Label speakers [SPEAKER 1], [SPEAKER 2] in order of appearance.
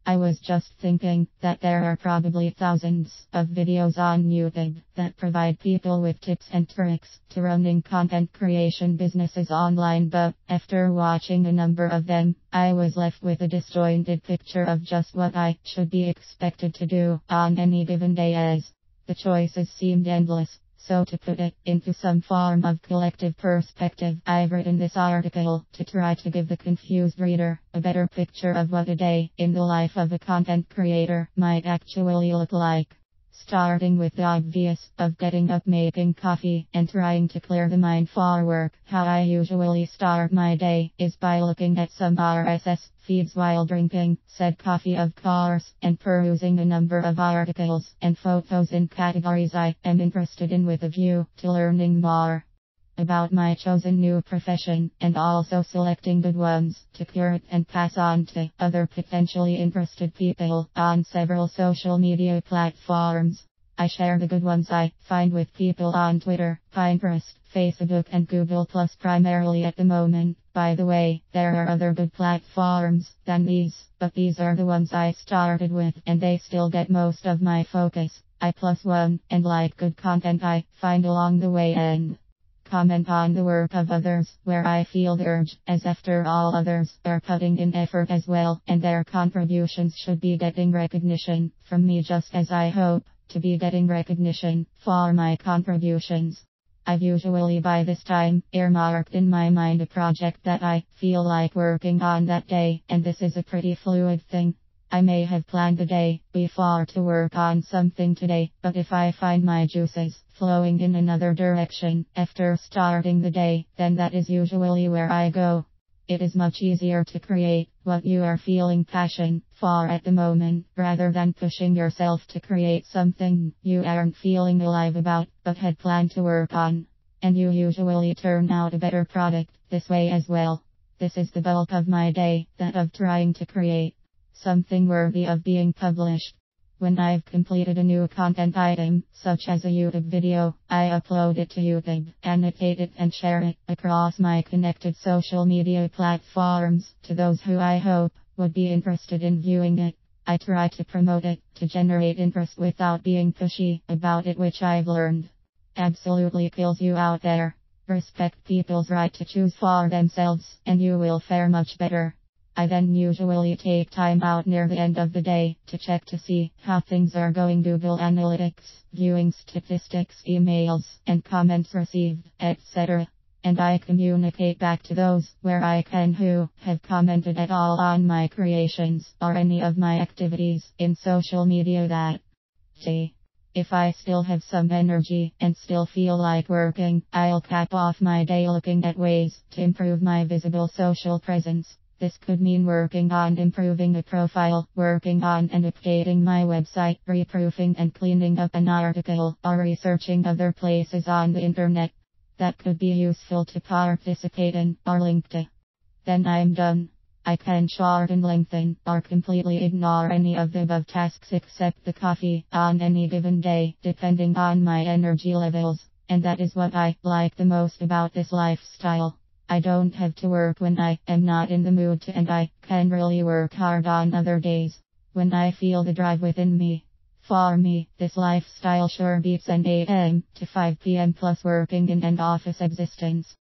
[SPEAKER 1] I was just thinking that there are probably thousands of videos on YouTube that provide people with tips and tricks to running content creation businesses online, but after watching a number of them, I was left with a disjointed picture of just what I should be expected to do on any given day, as the choices seemed endless. So to put it into some form of collective perspective, I've written this article to try to give the confused reader a better picture of what a day in the life of a content creator might actually look like. Starting with the obvious of getting up, making coffee, and trying to clear the mind for work. How I usually start my day is by looking at some RSS feeds while drinking said coffee, of course, and perusing a number of articles and photos in categories I am interested in with a view to learning more about my chosen new profession, and also selecting good ones to curate and pass on to other potentially interested people on several social media platforms. I share the good ones I find with people on Twitter, Pinterest, Facebook, and Google Plus primarily at the moment. By the way, there are other good platforms than these, but these are the ones I started with, and they still get most of my focus. I plus one, and like good content I find along the way, and comment on the work of others where I feel the urge, as after all, others are putting in effort as well, and their contributions should be getting recognition from me, just as I hope to be getting recognition for my contributions. I've usually by this time earmarked in my mind a project that I feel like working on that day, and this is a pretty fluid thing. I may have planned the day before to work on something today, but if I find my juices flowing in another direction after starting the day, then that is usually where I go. It is much easier to create what you are feeling passion for at the moment, rather than pushing yourself to create something you aren't feeling alive about, but had planned to work on. And you usually turn out a better product this way as well. This is the bulk of my day, that of trying to create something worthy of being published. When I've completed a new content item, such as a YouTube video, I upload it to YouTube, annotate it, and share it across my connected social media platforms to those who I hope would be interested in viewing it. I try to promote it to generate interest without being pushy about it, which I've learned absolutely kills you out there. Respect people's right to choose for themselves, and you will fare much better. I then usually take time out near the end of the day to check to see how things are going, Google Analytics, viewing statistics, emails, and comments received, etc. And I communicate back to those where I can who have commented at all on my creations or any of my activities in social media that day. If I still have some energy and still feel like working, I'll cap off my day looking at ways to improve my visible social presence. This could mean working on improving a profile, working on and updating my website, reproofing and cleaning up an article, or researching other places on the internet that could be useful to participate in or link to. Then I'm done. I can shorten, lengthen, or completely ignore any of the above tasks except the coffee on any given day, depending on my energy levels, and that is what I like the most about this lifestyle. I don't have to work when I am not in the mood to, and I can really work hard on other days when I feel the drive within me. For me, this lifestyle sure beats an 8 a.m. to 5 p.m. plus working in an office existence.